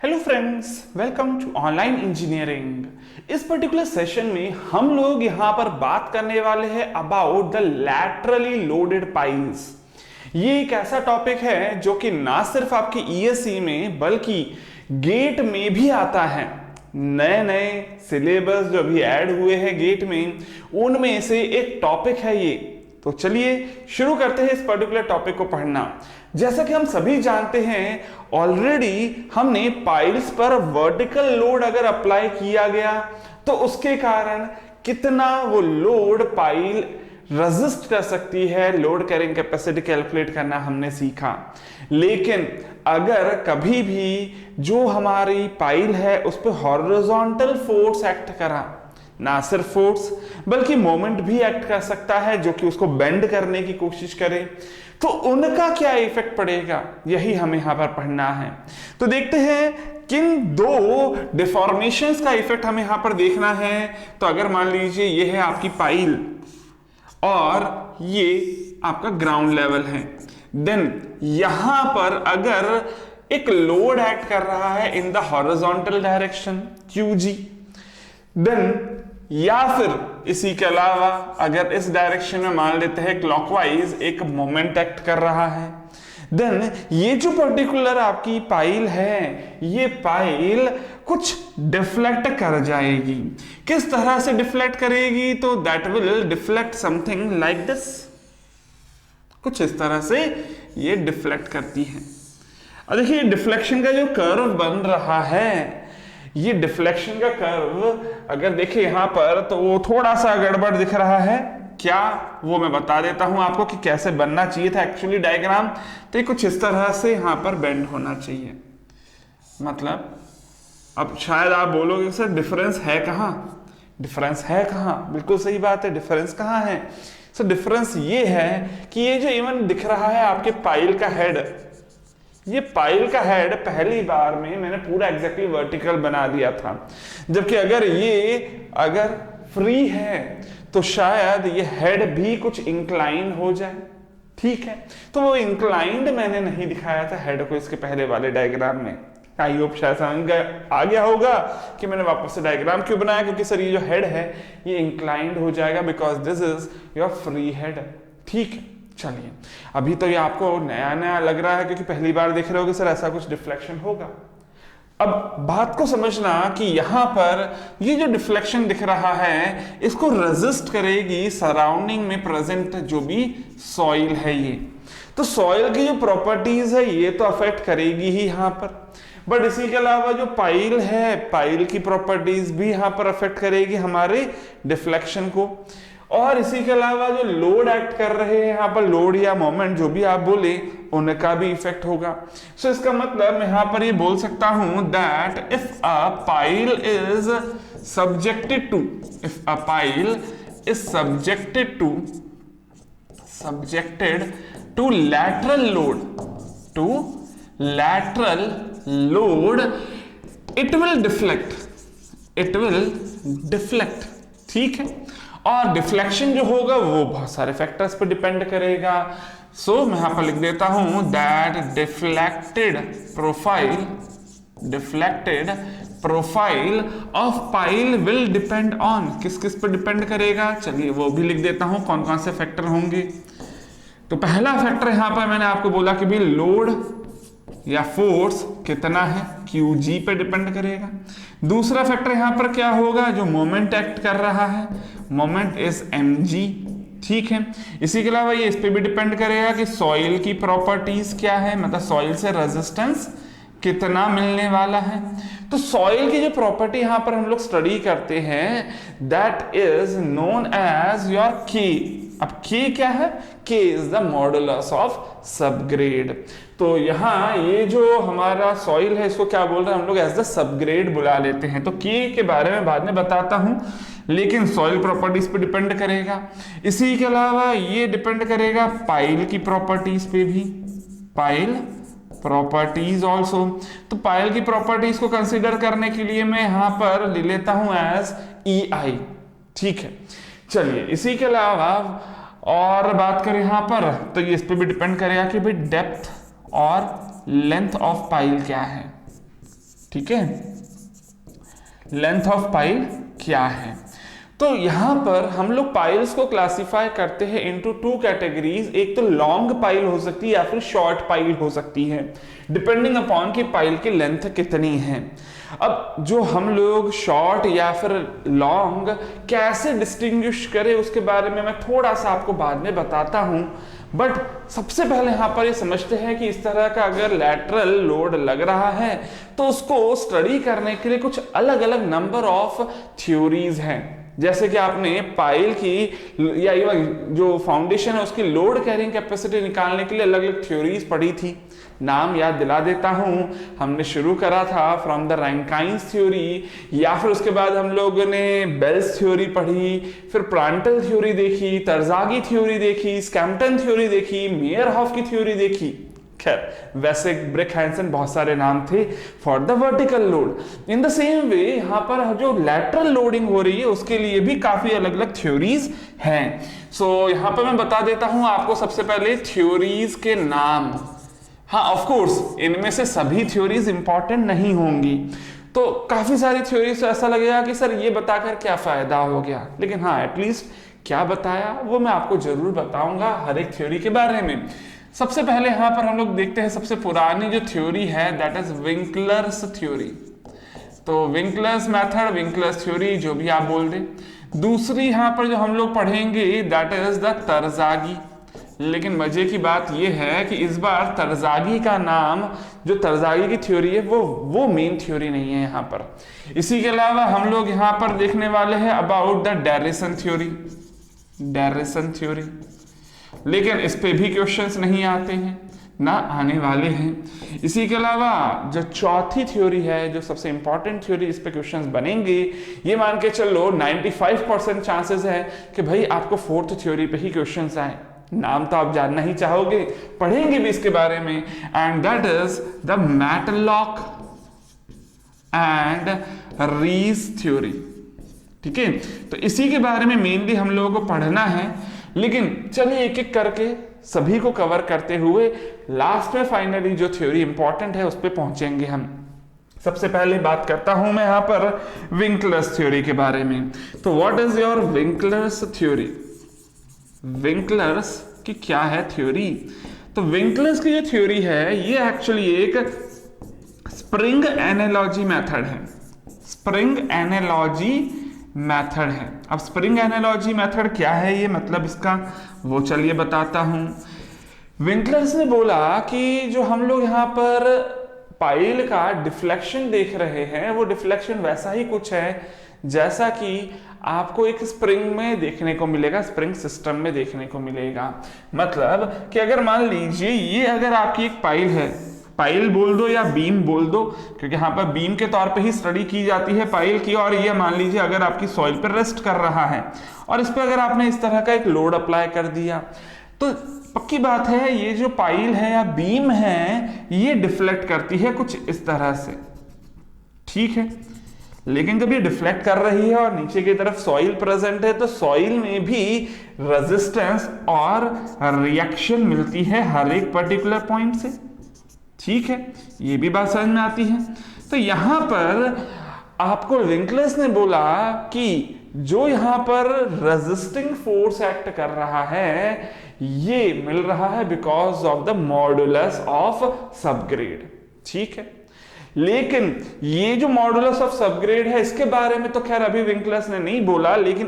Hello friends, welcome to online engineering. इस particular session में हम लोग यहां पर बात करने वाले हैं about the laterally loaded piles. ये एक ऐसा टॉपिक है जो कि ना सिर्फ आपके ईएससी में बल्कि गेट में भी आता है। नए नए सिलेबस जो अभी ऐड हुए हैं गेट में, उनमें से एक टॉपिक है ये। तो चलिए शुरू करते हैं इस पर्टिकुलर टॉपिक को पढ़ना। जैसा कि हम सभी जानते हैं, ऑलरेडी हमने पाइल्स पर वर्टिकल लोड अगर अप्लाई किया गया तो उसके कारण कितना वो लोड पाइल रेजिस्ट कर सकती है, लोड कैरिंग कैपेसिटी कैलकुलेट करना हमने सीखा। लेकिन अगर कभी भी जो हमारी पाइल है उस पर हॉरिजॉन्टल फोर्स एक्ट करा, ना सिर्फ फोर्स बल्कि मोमेंट भी एक्ट कर सकता है जो कि उसको बेंड करने की कोशिश करे, तो उनका क्या इफेक्ट पड़ेगा, यही हमें यहां पर पढ़ना है। तो देखते हैं किन दो डिफॉर्मेशंस का इफेक्ट हमें यहां पर देखना है। तो अगर मान लीजिए ये है आपकी पाइल और ये आपका ग्राउंड लेवल है, देन यहां पर अगर एक लोड एक्ट कर रहा है in the horizontal direction QG, then या फिर इसी के अलावा अगर इस डायरेक्शन में मान लेते हैं क्लॉकवाइज एक मोमेंट एक्ट कर रहा है, देन ये जो पर्टिकुलर आपकी पाइल है, ये पाइल कुछ डिफ्लेक्ट कर जाएगी। किस तरह से डिफ्लेक्ट करेगी? तो that will deflect something like this. कुछ इस तरह से ये डिफ्लेक्ट करती है। और देखिए डिफ्लेक्शन का जो कर्व बन रहा है, ये डिफ्लेक्शन का कर्व अगर देखें यहां पर तो वो थोड़ा सा गड़बड़ दिख रहा है। क्या, वो मैं बता देता हूं आपको कि कैसे बनना चाहिए था एक्चुअली डायग्राम। तो ये कुछ इस तरह से यहां पर बेंड होना चाहिए। मतलब अब शायद आप बोलोगे सर डिफरेंस है कहां? डिफरेंस है कहां? बिल्कुल सही बात है, डिफरेंस कहां है? सर डिफरेंस ये है कि ये जो इवन दिख रहा है आपके पाइल का हेड, ये पाइल का हेड पहली बार में मैंने पूरा एग्जैक्टली वर्टिकल बना दिया था, जबकि अगर फ्री है तो शायद ये हेड भी कुछ इंक्लाइन हो जाए। ठीक है, तो वो इंक्लाइंड मैंने नहीं दिखाया था हेड को इसके पहले वाले डायग्राम में। आई होप शायद समझ आ गया होगा कि मैंने वापस से डायग्राम क्यों बनाया, क्योंकि सर ये जो हेड है ये इंक्लाइंड हो जाएगा because this is your free head. ठीक है, चलिए अभी तो ये आपको नया नया लग रहा है क्योंकि पहली बार देख रहे हो कि सर ऐसा कुछ डिफ्लेक्शन होगा। अब बात को समझना कि यहां पर ये जो डिफ्लेक्शन दिख रहा है इसको रेजिस्ट करेगी सराउंडिंग में प्रेजेंट जो भी सॉइल है। ये तो सॉइल की जो प्रॉपर्टीज है ये तो अफेक्ट करेगी ही यहां पर, बट इसी के अलावा जो पाइल है, पाइल की प्रॉपर्टीज भी यहां पर अफेक्ट करेगी हमारे डिफ्लेक्शन को। और इसी के अलावा जो लोड एक्ट कर रहे हैं यहां पर, लोड या मोमेंट जो भी आप बोले, उनका भी इफेक्ट होगा। सो इसका मतलब मैं यहां पर ये बोल सकता हूं that if a pile is subjected to lateral load, it will deflect। ठीक है, और डिफ्लेक्शन जो होगा वो बहुत सारे फैक्टर्स पर डिपेंड करेगा। सो मैं यहां पर लिख देता हूं that deflected profile of pile will depend on, किस किस पर डिपेंड करेगा, चलिए वो भी लिख देता हूं कौन कौन से फैक्टर होंगे। तो पहला फैक्टर यहां पर मैंने आपको बोला कि भाई लोड या फोर्स कितना है, QG पे डिपेंड करेगा। दूसरा फैक्टर यहां पर क्या होगा, जो मोमेंट एक्ट कर रहा है, मोमेंट इज mg। ठीक है, इसी के अलावा ये इस पे भी डिपेंड करेगा कि सॉइल की प्रॉपर्टीज क्या है, मतलब सॉइल से रेजिस्टेंस कितना मिलने वाला है। तो सॉइल की जो प्रॉपर्टी यहां पर हम लोग स्टडी करते हैं that is known as your K। अब K क्या है? K is the modulus of subgrade. तो यहां ये जो हमारा सॉइल है इसको क्या बोल रहे हैं हम लोग? एज द सबग्रेड बुला लेते हैं। तो K के बारे में बाद में बताता हूं, लेकिन सॉइल प्रॉपर्टीज पे डिपेंड करेगा। इसी के अलावा ये डिपेंड करेगा पाइल की प्रॉपर्टीज पे भी, पाइल प्रॉपर्टीज ऑल्सो। तो पाइल की प्रॉपर्टीज को कंसीडर करने के लिए मैं यहां पर ले लेता हूं एज EI। ठीक है, चलिए इसी के अलावा और बात करें यहां पर तो ये इस पे भी डिपेंड करेगा कि भाई डेप्थ और लेंथ ऑफ पाइल क्या है। ठीक है, लेंथ ऑफ पाइल क्या है। तो यहां पर हम लोग पाइल्स को क्लासिफाई करते हैं इनटू टू कैटेगरीज, एक तो लॉन्ग पाइल हो सकती है या फिर शॉर्ट पाइल हो सकती है, डिपेंडिंग अपॉन कि पाइल की लेंथ कितनी है। अब जो हम लोग शॉर्ट या फिर लॉन्ग कैसे डिस्टिंग्विश करें उसके बारे में मैं थोड़ा सा आपको बाद में बताता हूं, बट सबसे पहले यहां पर ये समझते हैं कि इस तरह का अगर लैटरल लोड लग रहा है तो उसको स्टडी करने के लिए कुछ अलग अलग नंबर ऑफ थ्योरीज हैं। जैसे कि आपने पाइल की या जो फाउंडेशन है उसकी लोड कैरिंग कैपेसिटी निकालने के लिए अलग अलग थ्योरीज पढ़ी थी। नाम याद दिला देता हूं, हमने शुरू करा था फ्रॉम द रैंकाइंस थ्योरी, या फिर उसके बाद हम लोगों ने बेल्स थ्योरी पढ़ी, फिर प्रांटल थ्योरी देखी, तरजागी थ्योरी देखी, स्कैम्पटन थ्योरी देखी, मेयरहॉफ की थ्योरी देखी। खैर वैसे ब्रिक हैंसन बहुत सारे नाम थे for the vertical load. In the same way यहां पर जो लैटरल लोडिंग हो रही है उसके लिए भी काफी अलग अलग थ्योरीज हैं। सो यहां पर मैं बता देता हूं आपको सबसे पहले थ्योरीज के नाम। हाँ ऑफ कोर्स इनमें से सभी थ्योरीज इंपॉर्टेंट नहीं होंगी, तो काफी सारी थ्योरीज ऐसा लगेगा कि सर ये बताकर क्या फायदा हो गया, लेकिन हाँ एटलीस्ट क्या बताया वो मैं आपको जरूर बताऊंगा हर एक थ्योरी के बारे में। सबसे पहले यहां पर हम लोग देखते हैं सबसे पुरानी जो थ्योरी है दैट इज विंकलर्स थ्योरी। तो विंकलर्स मेथड, विंकलर्स थ्योरी जो भी आप बोल दें। दूसरी यहां पर जो हम लोग पढ़ेंगे दैट इज द तरजागी। लेकिन मजे की बात यह है कि इस बार तरजागी का नाम, जो तरजागी की थ्योरी है वो मेन थ्योरी नहीं है यहां पर। इसी के अलावा हम लोग यहां पर देखने वाले हैं about the Derrison theory, डेरिसन theory. लेकिन इस पे भी क्वेश्चंस नहीं आते हैं ना आने वाले हैं। इसी के अलावा जो चौथी थ्योरी है, जो सबसे इंपॉर्टेंट थ्योरी, इस पे क्वेश्चंस बनेंगे, ये मान के चलो 95% चांसेस है कि भाई आपको फोर्थ थ्योरी पे ही क्वेश्चंस आए। नाम तो आप जानना ही चाहोगे, पढ़ेंगे भी इसके बारे में, and that is the Matlock and Reese theory. ठीक है, तो इसी के बारे में मेनली हम लोगों को पढ़ना है। लेकिन चलिए एक एक करके सभी को कवर करते हुए लास्ट में फाइनली जो थ्योरी इंपॉर्टेंट है उस पे पहुंचेंगे हम। सबसे पहले बात करता हूं मैं यहां पर विंकलर्स थ्योरी के बारे में। तो what is your Winkler's theory? Winkler's की क्या है थ्योरी? तो विंकलर्स की जो थ्योरी है ये एक्चुअली एक स्प्रिंग एनालॉजी मेथड है। स्प्रिंग एनालॉजी मेथड है। अब स्प्रिंग एनालॉजी मेथड क्या है, ये मतलब इसका वो चलिए बताता हूं। विंकलर्स ने बोला कि जो हम लोग यहां पर पाइल का डिफ्लेक्शन देख रहे हैं वो डिफ्लेक्शन वैसा ही कुछ है जैसा कि आपको एक स्प्रिंग में देखने को मिलेगा, स्प्रिंग सिस्टम में देखने को मिलेगा। मतलब कि अगर मान लीजिए ये अगर आपकी एक पाइल है, पाइल बोल दो या बीम बोल दो, क्योंकि यहाँ पर बीम के तौर पे ही स्टडी की जाती है पाइल की, और ये मान लीजिए अगर आपकी सॉइल पर रेस्ट कर रहा है और इस पर अगर आपने इस तरह का एक लोड अप्लाई कर दिया तो पक्की बात है ये जो पाइल है या बीम है ये डिफ्लेक्ट करती है कुछ इस तरह से। ठीक है, लेकिन जब ये डिफ्लेक्ट कर रही है और नीचे की तरफ सॉइल प्रेजेंट है तो सॉइल में भी रेजिस्टेंस और रिएक्शन मिलती है हर एक पर्टिकुलर पॉइंट से। ठीक है, ये भी बात समझ में आती है। तो यहां पर आपको विंकलर्स ने बोला कि जो यहां पर रेजिस्टिंग फोर्स एक्ट कर रहा है ये मिल रहा है because of the modulus of subgrade. ठीक है, लेकिन ये जो मॉडुलस ऑफ सबग्रेड है इसके बारे में तो खैर अभी विंकलर्स ने नहीं बोला, लेकिन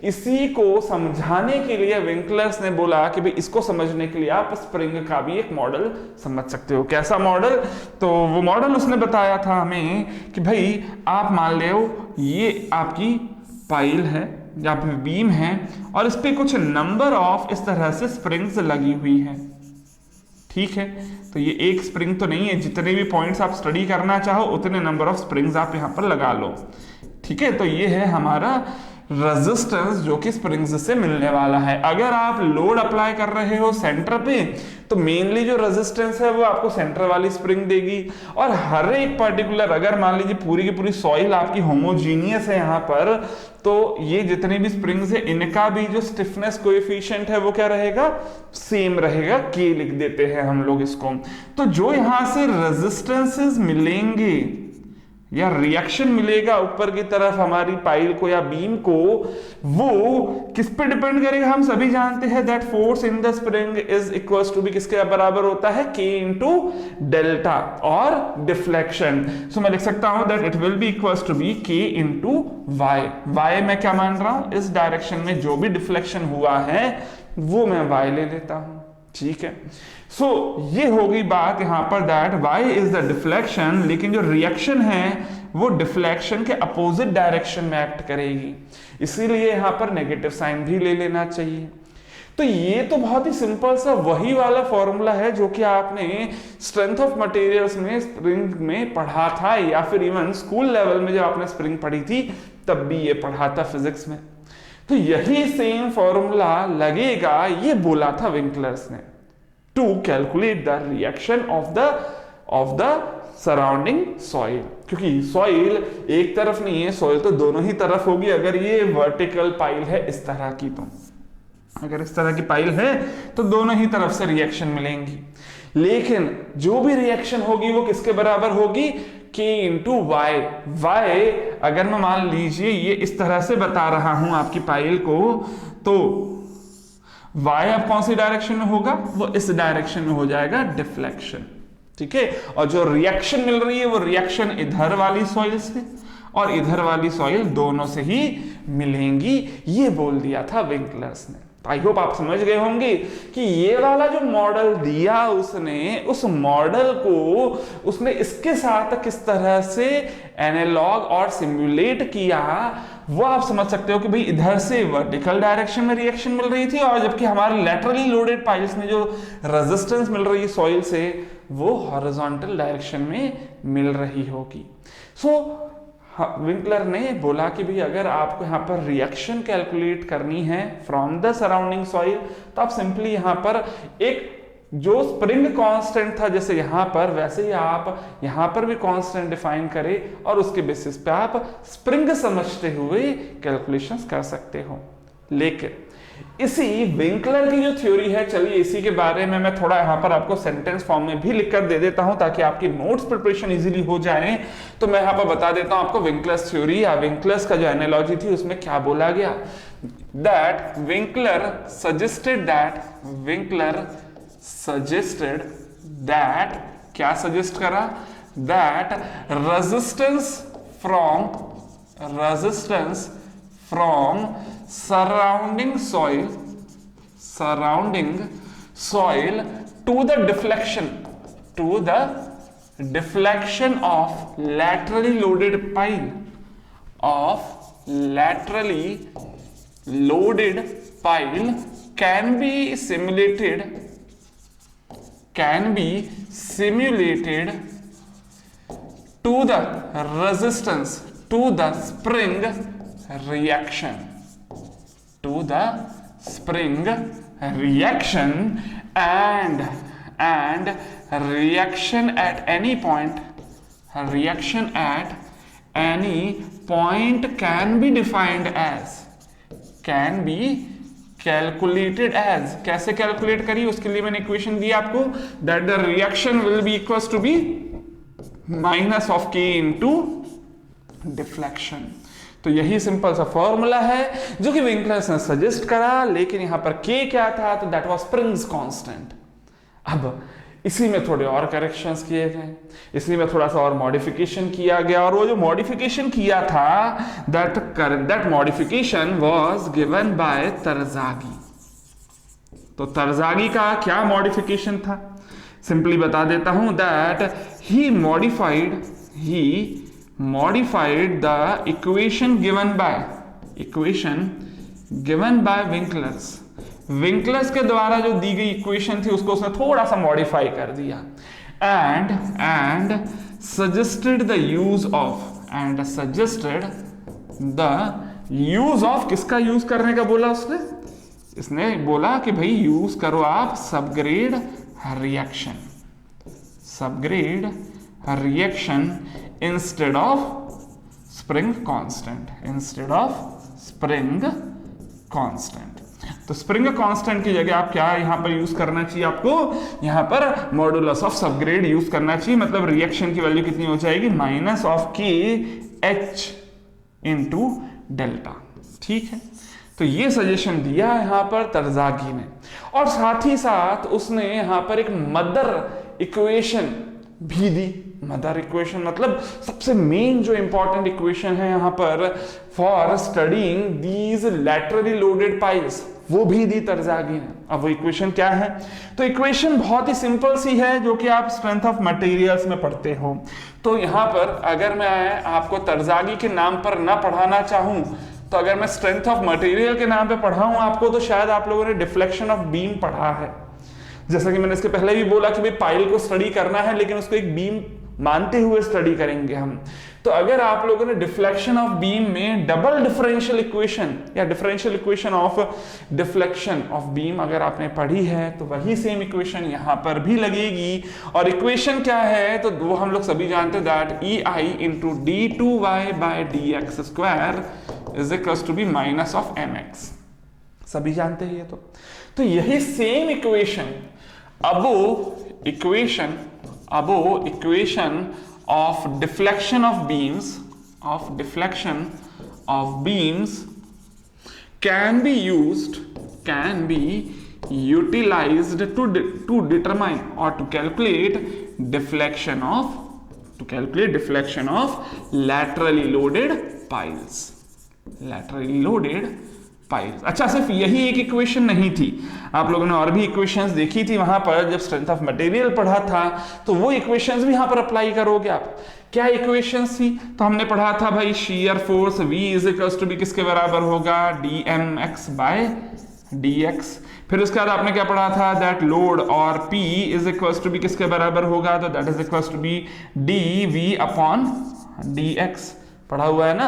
इसी को समझाने के लिए विंकलर्स ने बोला कि भाई इसको समझने के लिए आप स्प्रिंग का भी एक मॉडल समझ सकते हो। कैसा मॉडल? तो वो मॉडल उसने बताया था हमें कि भाई आप मान लो ये आपकी पाइल है या फिर बीम है और इस पे कुछ नंबर ऑफ इस तरह से स्प्रिंग्स लगी हुई है। ठीक है, तो ये एक स्प्रिंग तो नहीं है, जितने भी पॉइंट्स आप स्टडी करना चाहो उतने नंबर ऑफ स्प्रिंग्स आप यहां पर लगा लो। ठीक है, तो ये है हमारा रेजिस्टेंस जो कि स्प्रिंग्स से मिलने वाला है। अगर आप लोड अप्लाई कर रहे हो सेंटर पे तो मेनली जो रेजिस्टेंस है वो आपको सेंटर वाली स्प्रिंग देगी, और हर एक पर्टिकुलर, अगर मान लीजिए पूरी की पूरी सॉइल आपकी होमोजीनियस है यहाँ पर, तो ये जितनी भी स्प्रिंग्स है इनका भी जो स्टिफनेस कोएफिशिएंट है वो क्या रहेगा, सेम रहेगा, के लिख देते हैं हम लोग इसको। तो जो यहां से रेजिस्टेंसेस मिलेंगे या रिएक्शन मिलेगा ऊपर की तरफ हमारी पाइल को या बीम को, वो किस पे डिपेंड करेगा, हम सभी जानते हैं that force in the spring is equals to be किसके बराबर होता है, K इंटू डेल्टा और डिफ्लेक्शन। सो मैं लिख सकता हूं that it will be equals to be K into y. Y मैं क्या मान रहा हूं, इस डायरेक्शन में जो भी डिफ्लेक्शन हुआ है वो मैं वाई ले लेता हूं, ठीक है। सो ये होगी बात यहां पर that y is the deflection, लेकिन जो रिएक्शन है वो डिफ्लेक्शन के अपोजिट डायरेक्शन में एक्ट करेगी, इसीलिए यहां पर नेगेटिव साइन भी ले लेना चाहिए। तो ये तो बहुत ही सिंपल सा वही वाला फॉर्मूला है जो कि आपने स्ट्रेंथ ऑफ मटेरियल्स में स्प्रिंग में पढ़ा था, या फिर इवन स्कूल लेवल में जब आपने स्प्रिंग पढ़ी थी तब भी ये पढ़ा था फिजिक्स में। तो यही सेम फॉर्मूला लगेगा, ये बोला था विंकलर्स ने, to calculate the reaction of the surrounding soil, क्योंकि सॉइल एक तरफ नहीं है, सॉइल तो दोनों ही तरफ होगी। अगर ये वर्टिकल पाइल है इस तरह की, तो अगर इस तरह की पाइल है तो दोनों ही तरफ से रिएक्शन मिलेंगी, लेकिन जो भी रिएक्शन होगी वो किसके बराबर होगी, K इंटू वाई। वाई अगर मैं मान लीजिए ये इस तरह से बता रहा हूं आपकी पाइल को, तो y अब कौन सी डायरेक्शन में होगा, वो इस डायरेक्शन में हो जाएगा, डिफ्लेक्शन, ठीक है। और जो रिएक्शन मिल रही है वो रिएक्शन इधर वाली सॉइल से और इधर वाली सॉइल दोनों से ही मिलेंगी, ये बोल दिया था विंकलर्स ने। आई होप आप समझ गए होंगे कि ये वाला जो मॉडल दिया उसने, उस मॉडल को उसने इसके साथ किस तरह से एनालॉग और सिमुलेट किया, वो आप समझ सकते हो कि भाई इधर से वर्टिकल डायरेक्शन में रिएक्शन मिल रही थी, और जबकि हमारे लैटरली लोडेड पाइल्स में जो रेजिस्टेंस मिल रही है सॉइल से वो हॉरिजॉन्टल डायरेक्शन में मिल रही होगी। सो विंकलर ने बोला कि भाई अगर आपको यहाँ पर रिएक्शन कैलकुलेट करनी है फ्रॉम द सराउंडिंग सॉइल, तो आप सिंपली यहाँ पर एक जो स्प्रिंग कांस्टेंट था जैसे यहाँ पर, वैसे ही आप यहाँ पर भी कांस्टेंट डिफाइन करें और उसके बेसिस पे आप स्प्रिंग समझते हुए कैलकुलेशंस कर सकते हो। लेकिन इसी विंकलर की जो थ्योरी है, चलिए इसी के बारे में मैं थोड़ा यहाँ पर आपको सेंटेंस फॉर्म में भी लिखकर दे देता हूं ताकि आपकी नोट्स प्रिपरेशन इजीली हो जाए। तो मैं यहाँ पर बता देता हूं आपको विंकलर्स थ्योरी या विंकलर्स का जो एनालॉजी थी उसमें क्या बोला गया, दैट विंकलर सजेस्टेड दैट क्या सजेस्ट करा, that resistance from surrounding soil to the deflection of laterally loaded pile can be simulated to the resistance to the spring reaction and reaction at any point can be defined as, can be calculated as, कैसे calculate करिए उसके लिए मैंने equation दी आपको, that the reaction will be equals to be minus of K into deflection। तो यही simple सा formula है जो कि विंकलर्स ने सजेस्ट करा, लेकिन यहां पर K क्या था, तो दैट वाज स्प्रिंग्स कांस्टेंट। अब इसी में थोड़े और करेक्शंस किए गए, इसी में थोड़ा सा और मॉडिफिकेशन किया गया, और वो जो मॉडिफिकेशन किया था that modification was given by Terzaghi. तो तरजागी का क्या मॉडिफिकेशन था, सिंपली बता देता हूं that he modified the equation given by Winkler's के द्वारा जो दी गई इक्वेशन थी उसको उसने थोड़ा सा मॉडिफाई कर दिया, and suggested the use of, किसका यूज करने का बोला उसने? इसने बोला कि भाई यूज करो आप subgrade reaction, subgrade reaction instead of spring constant, instead of spring constant. तो स्प्रिंग कांस्टेंट की जगह आप क्या यहां पर यूज करना चाहिए? आपको यहां पर मॉडुलस ऑफ सबग्रेड यूज करना चाहिए। मतलब रिएक्शन की वैल्यू कितनी हो जाएगी? माइनस ऑफ के एच इंटू डेल्टा। ठीक है, तो ये सजेशन दिया यहां पर तरजागी ने, और साथ ही साथ उसने यहां पर एक मदर इक्वेशन भी दी। मदर इक्वेशन मतलब सबसे मेन जो इंपॉर्टेंट इक्वेशन है यहां पर for studying these laterally loaded piles, वो भी दी तरजागी ने। अब वो इक्वेशन क्या है? तो इक्वेशन बहुत ही सिंपल सी है, जो कि आप स्ट्रेंथ ऑफ मटेरियल्स में पढ़ते हो। तो यहां पर अगर मैं आपको तरजागी के नाम पर ना पढ़ाना चाहूं, तो अगर मैं स्ट्रेंथ ऑफ मटेरियल के नाम पे पढ़ाऊं आपको, तो शायद आप लोगों ने डिफ्लेक्शन ऑफ बीम पढ़ा है। जैसा कि मैंने इसके पहले भी बोला कि भाई पाइल को स्टडी करना है, लेकिन उसको एक बीम मानते हुए स्टडी करेंगे हम। तो अगर आप लोगों ने डिफ्लेक्शन ऑफ बीम में डबल डिफरेंशियल इक्वेशन या differential equation of deflection of beam अगर आपने पढ़ी है, तो वही सेम इक्वेशन यहां पर भी लगेगी। और इक्वेशन क्या है? तो वो हम लोग सभी जानते हैं, that E I into d two y by d x square is equals to be minus of M x. सभी जानते हैं ये। तो यही same equation above equation of deflection of beams can be utilized to determine or to calculate deflection of laterally loaded piles, अच्छा, सिर्फ यही एक इक्वेशन नहीं थी, आप लोगों ने और भी इक्वेशंस देखी थी वहां पर जब स्ट्रेंथ ऑफ मटेरियल पढ़ा था। तो वो इक्वेशंस भी यहां पर अप्लाई करोगे आप। क्या इक्वेशंस थी? तो हमने पढ़ा था भाई shear force V is equals to be किसके बराबर होगा? dmx by dx। फिर उसके बाद आपने क्या पढ़ा था? दैट लोड और P is equals to be किसके बराबर होगा? तो that is equals to be dv upon dx। पढ़ा हुआ है ना।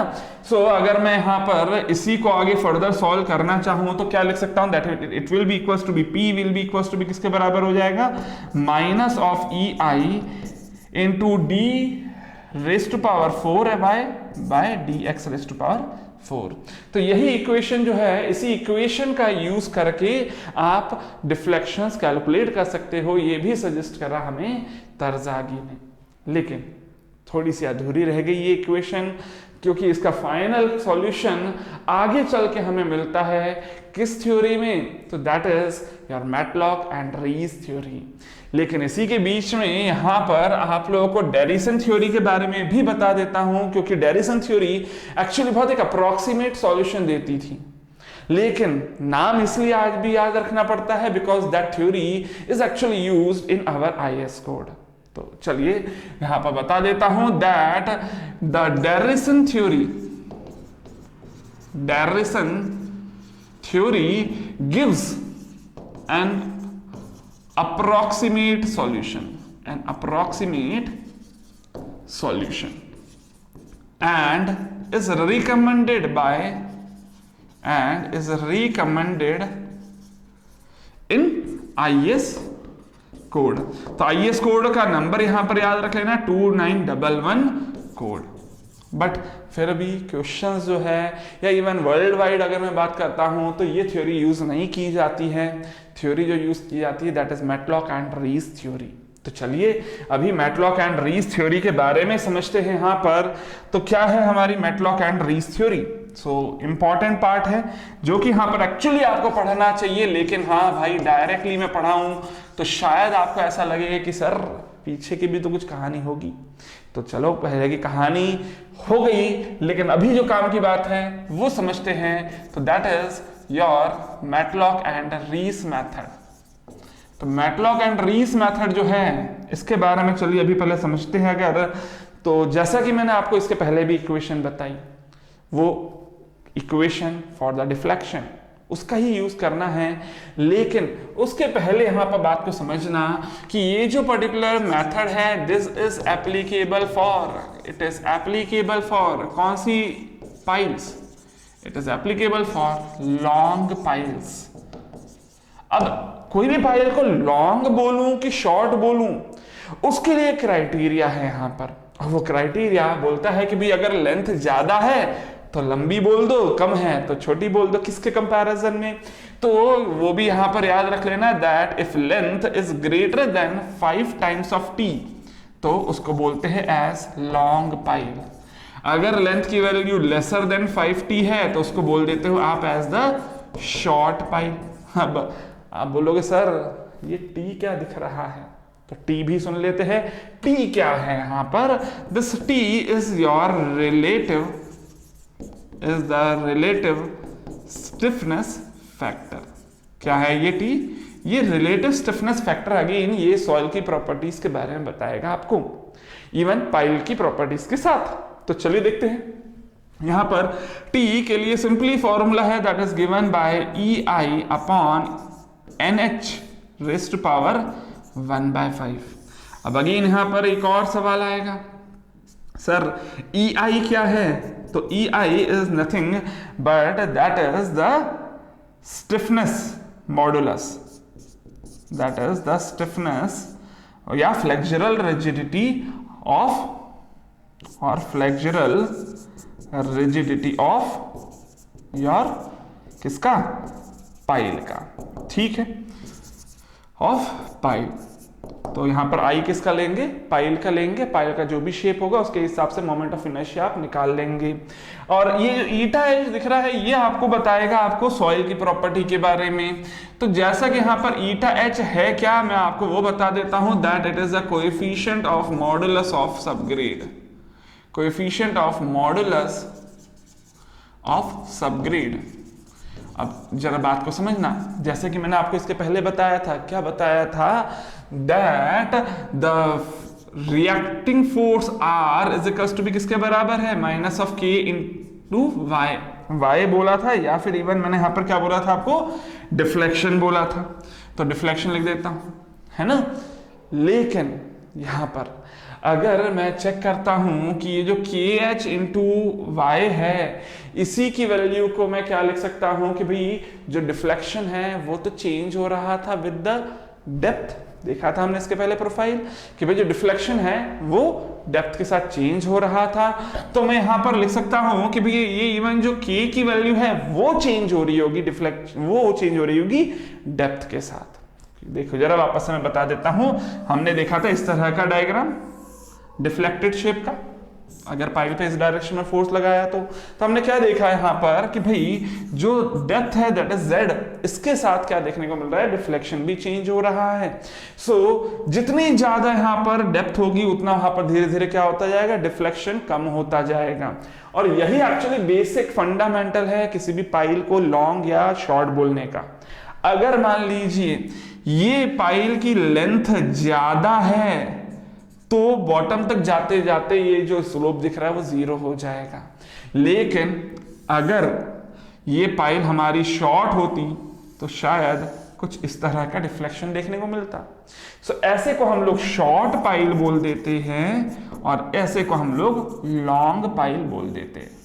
सो अगर मैं यहां पर इसी को आगे फर्दर सॉल्व करना चाहूं तो क्या लिख सकता हूं? That it will be equals to be, P will be equals to be किसके बराबर हो जाएगा? Minus of E I into d raise to power 4 by d x raise to power 4। तो यही इक्वेशन जो है, इसी इक्वेशन का यूज करके आप डिफ्लेक्शंस कैलकुलेट कर सकते हो। ये भी सजेस्ट करा हमें तरजागी ने, लेकिन थोड़ी सी अधूरी रह गई ये इक्वेशन, क्योंकि इसका फाइनल सॉल्यूशन आगे चल के हमें मिलता है किस थ्योरी में? तो that is your Matlock and Reese theory. लेकिन इसी के बीच में यहां पर आप लोगों को डेरिसन थ्योरी के बारे में भी बता देता हूं, क्योंकि डेरिसन थ्योरी एक्चुअली बहुत एक अप्रोक्सीमेट सॉल्यूशन देती थी, लेकिन नाम इसलिए आज भी याद रखना पड़ता है because that theory is actually used in our IAS code. तो चलिए यहां पर बता देता हूं that the Derrison theory gives an approximate solution and is recommended in IS code. तो IS कोड का नंबर यहां पर याद रख लेना 2911 कोड। बट फिर भी क्वेश्चंस जो है या इवन वर्ल्ड वाइड अगर मैं बात करता हूं तो ये थ्योरी यूज नहीं की जाती है। थ्योरी जो यूज की जाती है that is Matlock and Reese theory. तो चलिए अभी मैटलॉक एंड रीस थ्योरी के बारे में समझते हैं यहां पर। तो क्या है हमारी Matlock and Reese theory? So important part है जो कि यहां पर एक्चुअली आपको पढ़ना चाहिए, लेकिन हाँ भाई डायरेक्टली मैं पढ़ाऊं तो शायद आपको ऐसा लगेगा कि सर पीछे की भी तो कुछ कहानी होगी। तो चलो पहले की कहानी हो गई, लेकिन अभी जो काम की बात है वो समझते हैं। तो that is your Matlock and Reese method. तो मैटलॉक एंड रीस मेथड जो है इसके बारे में चलिए अभी पहले समझते हैं। अगर तो जैसा कि मैंने आपको इसके पहले भी इक्वेशन बताई, वो इक्वेशन फॉर द डिफ्लेक्शन उसका ही यूज करना है, लेकिन उसके पहले यहां पर बात को समझना कि ये जो पर्टिकुलर मेथड है this is applicable for, it is applicable for कौन सी piles? It is applicable for long piles. अब कोई भी पाइल को लॉन्ग बोलूं कि शॉर्ट बोलूं, उसके लिए क्राइटेरिया है यहां पर, और वो क्राइटेरिया बोलता है कि भाई अगर लेंथ ज्यादा है तो लंबी बोल दो, कम है तो छोटी बोल दो। किसके कंपैरिजन में? तो वो भी यहां पर याद रख लेना that if length is greater than 5 times of T, तो उसको बोलते हैं एज लॉन्ग पाइल। अगर लेंथ की वैल्यू लेसर देन 5t है तो उसको बोल देते हो आप एज द शॉर्ट पाइल। अब आप बोलोगे सर ये t क्या दिख रहा है, तो t भी सुन लेते हैं। t क्या है यहां पर? This t is your relative, is the relative stiffness factor. क्या है ये t? ये रिलेटिव स्टिफनेस फैक्टर। अगेन ये सॉइल की प्रॉपर्टीज के बारे में बताएगा आपको, इवन पाइल की प्रॉपर्टीज के साथ। तो चलिए देखते हैं। यहां पर t के लिए सिंपली फॉर्मूला है that is given by EI upon NH raised to power 1/5। अब अगेन यहां पर एक और सवाल आएगा, सर EI क्या है? तो EI is nothing but that is the stiffness modulus, that is the stiffness या फ्लेक्सुरल रिजिडिटी ऑफ और फ्लेक्सुरल रिजिडिटी ऑफ योर किसका? पाइल का। ठीक है, ऑफ पाइल। तो यहां पर आई किसका लेंगे? पाइल का लेंगे। पाइल का जो भी शेप होगा उसके हिसाब से मोमेंट ऑफ इनर्शिया आप निकाल लेंगे। और ये जो ईटा एच दिख रहा है ये आपको बताएगा आपको सॉइल की प्रॉपर्टी के बारे में। तो जैसा कि यहां पर ईटा एच है क्या, मैं आपको वो बता देता हूं that it is the coefficient of modulus of subgrade, coefficient of modulus of subgrade. अब जरा बात को समझना, जैसे कि मैंने आपको इसके पहले बताया था, क्या बताया था? That the reacting force R is equals to be किसके बराबर है? Minus of K into y. Y बोला था, या फिर इवन मैंने यहां पर क्या बोला था आपको? डिफ्लेक्शन बोला था। तो डिफ्लेक्शन लिख देता हूं, है ना। लेकिन यहां पर अगर मैं चेक करता हूं कि ये जो KH इंटू वाई है, इसी की वैल्यू को मैं क्या लिख सकता हूं कि भाई जो डिफ्लेक्शन है वो तो चेंज हो रहा था विद द डेप्थ। देखा था हमने इसके पहले प्रोफाइल कि भाई जो डिफ्लेक्शन है वो डेप्थ के साथ चेंज हो रहा था। तो मैं यहां पर लिख सकता हूं कि भाई ये इवन जो K की वैल्यू है वो चेंज हो रही होगी, डिफ्लेक्शन वो चेंज हो रही होगी डेप्थ के साथ। देखो जरा वापस से मैं बता देता हूं, हमने देखा था इस तरह का डायग्राम डिफ्लेक्टेड शेप का, अगर पाइल पे इस डायरेक्शन में फोर्स लगाया तो हमने क्या देखा है यहां पर कि भाई जो डेप्थ है दैट इज z, इसके साथ क्या देखने को मिल रहा है? डिफ्लेक्शन भी चेंज हो रहा है। सो जितनी ज्यादा यहां पर डेप्थ होगी उतना वहां पर धीरे धीरे क्या होता जाएगा? डिफ्लेक्शन कम होता जाएगा। और यही एक्चुअली बेसिक फंडामेंटल है किसी भी पाइल को लॉन्ग या शॉर्ट बोलने का। अगर मान लीजिए ये पाइल की लेंथ ज्यादा है तो बॉटम तक जाते जाते ये जो स्लोप दिख रहा है वो 0 हो जाएगा। लेकिन अगर ये पाइल हमारी शॉर्ट होती तो शायद कुछ इस तरह का डिफ्लेक्शन देखने को मिलता। सो ऐसे को हम लोग शॉर्ट पाइल बोल देते हैं और ऐसे को हम लोग लॉन्ग पाइल बोल देते हैं।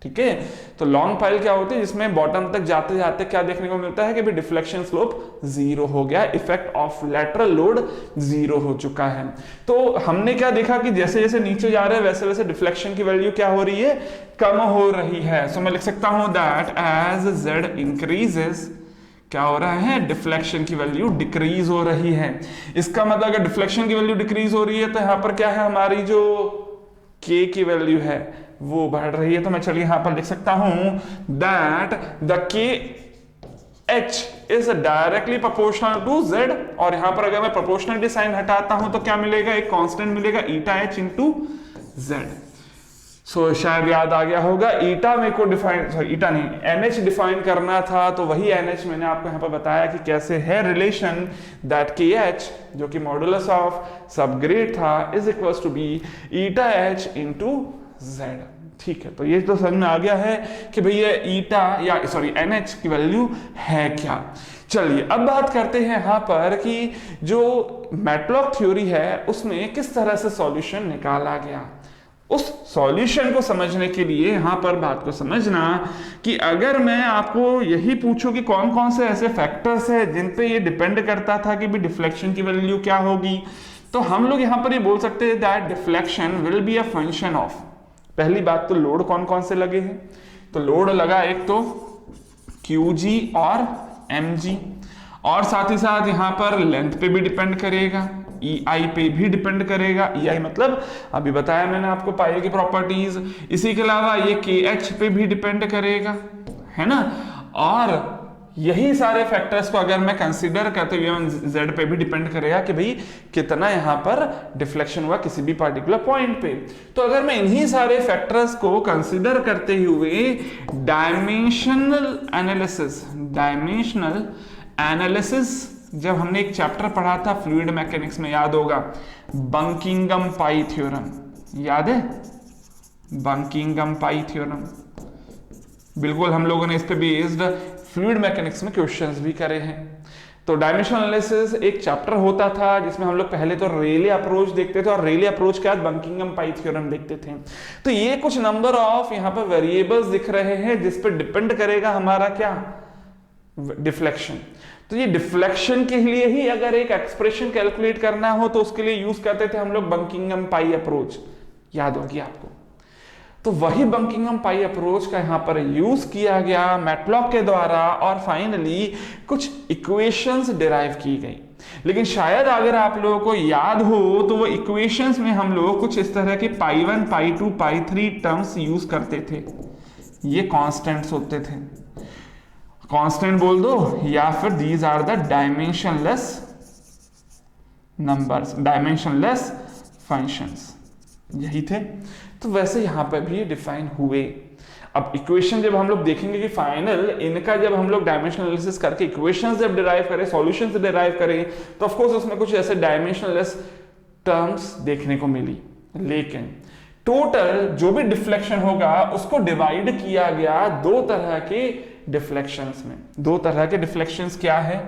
ठीक है, तो लॉन्ग पाइल क्या होती है? जिसमें बॉटम तक जाते जाते क्या देखने को मिलता है कि भी डिफ्लेक्शन स्लोप 0 हो गया, इफेक्ट ऑफ लैटरल लोड 0 हो चुका है। तो हमने क्या देखा कि जैसे जैसे नीचे जा रहे हैं वैसे वैसे डिफ्लेक्शन की वैल्यू क्या हो रही है? कम हो रही है। सो मैं लिख सकता हूं दैट एज z इंक्रीजेस क्या हो रहा है? डिफ्लेक्शन की वैल्यू डिक्रीज हो रही है। इसका मतलब अगर डिफ्लेक्शन की वैल्यू डिक्रीज हो रही है तो यहां पर क्या है? हमारी जो K की वैल्यू है वो बढ़ रही है। तो मैं चलिए यहां पर लिख सकता हूं that the KH is directly proportional to Z, और यहां पर अगर मैं प्रोपोर्शनलिटी साइन हटाता हूं तो क्या मिलेगा? एक कांस्टेंट मिलेगा ईटा H इंटू Z। सो शायद याद आ गया होगा, ईटा मेरे को डिफाइन, सॉरी ईटा नहीं, NH डिफाइन करना था, तो वही NH मैंने आपको यहां पर बताया कि कैसे है रिलेशन दैट KH जो कि मॉडुलस ऑफ सबग्रेड था is equals to be eta H into Z। ठीक है, तो ये तो समझ में आ गया है कि भाई ये ईटा या सॉरी NH की वैल्यू है क्या। चलिए अब बात करते हैं यहां पर कि जो मैटलॉक थ्योरी है उसमें किस तरह से सॉल्यूशन निकाला गया। उस सॉल्यूशन को समझने के लिए यहां पर बात को समझना कि अगर मैं आपको यही पूछूं कि कौन कौन से ऐसे फैक्टर्स है जिन पे ये डिपेंड करता था कि भी डिफ्लेक्शन की वैल्यू क्या होगी, तो हम लोग यहां पर ये बोल सकते हैं that deflection will be a function of, पहली बात तो लोड कौन कौन से लगे हैं, तो लोड लगा एक तो QG और MG, और साथ ही साथ यहां पर लेंथ पे भी डिपेंड करेगा, EI पे भी डिपेंड करेगा, EI मतलब अभी बताया मैंने आपको पाई की प्रॉपर्टीज, इसी के अलावा ये KH पे भी डिपेंड करेगा, है ना, और यही सारे फैक्टर्स को अगर मैं कंसीडर करते हुए Z पे भी डिपेंड करेगा कि भाई कितना यहां पर डिफ्लेक्शन हुआ किसी भी पर्टिकुलर पॉइंट पे। तो अगर मैं इन्हीं सारे फैक्टर्स को कंसीडर करते हुए डायमेंशनल एनालिसिस जब हमने एक चैप्टर पढ़ा था फ्लूइड मैकेनिक्स में, याद होगा, बंकिंगम पाई थ्योरम, याद है बंकिंगम पाई थ्योरम, बिल्कुल हम लोगों ने इस पे बेस्ड फ्लूइड मैकेनिक्स में क्वेश्चंस भी करे हैं। तो डायमेंशनल एनालिसिस एक चैप्टर होता था जिसमें हम लोग पहले तो रेले अप्रोच देखते थे और रेले अप्रोच के बाद बंकिंगम पाई थ्योरम देखते थे। तो ये कुछ नंबर ऑफ यहाँ पर वेरिएबल्स दिख रहे हैं जिस पर डिपेंड करेगा हमारा क्या, डिफ्लेक्शन। तो ये डिफ्लेक्शन के लिए ही अगर एक एक्सप्रेशन कैलकुलेट करना हो तो उसके लिए यूज करते थे हम लोग बंकिंगम पाई अप्रोच, याद होगी आपको। तो वही बंकिंगम पाई अप्रोच का यहां पर यूज किया गया मैटलॉक के द्वारा और फाइनली कुछ इक्वेशंस डिराइव की गई। लेकिन शायद अगर आप लोगों को याद हो तो वो इक्वेशंस में हम लोग कुछ इस तरह के पाई 1, पाई 2, पाई 3 टर्म्स यूज करते थे, ये कांस्टेंट्स होते थे, कांस्टेंट बोल दो या फिर these are the dimensionless numbers, dimensionless functions, यही थे। तो वैसे यहां पर भी डिफाइन हुए। अब इक्वेशन जब हम लोग देखेंगे कि फाइनल इनका जब हम लोग डायमेंशनल एनालिसिस करके इक्वेशंस जब डिराइव करें, सॉल्यूशंस डिराइव करें, तो ऑफ कोर्स उसमें कुछ ऐसे डायमेंशनलेस टर्म्स देखने को मिली। लेकिन टोटल जो भी डिफ्लेक्शन होगा उसको डिवाइड किया गया दो तरह के डिफ्लेक्शंस में। दो तरह के डिफ्लेक्शंस क्या है,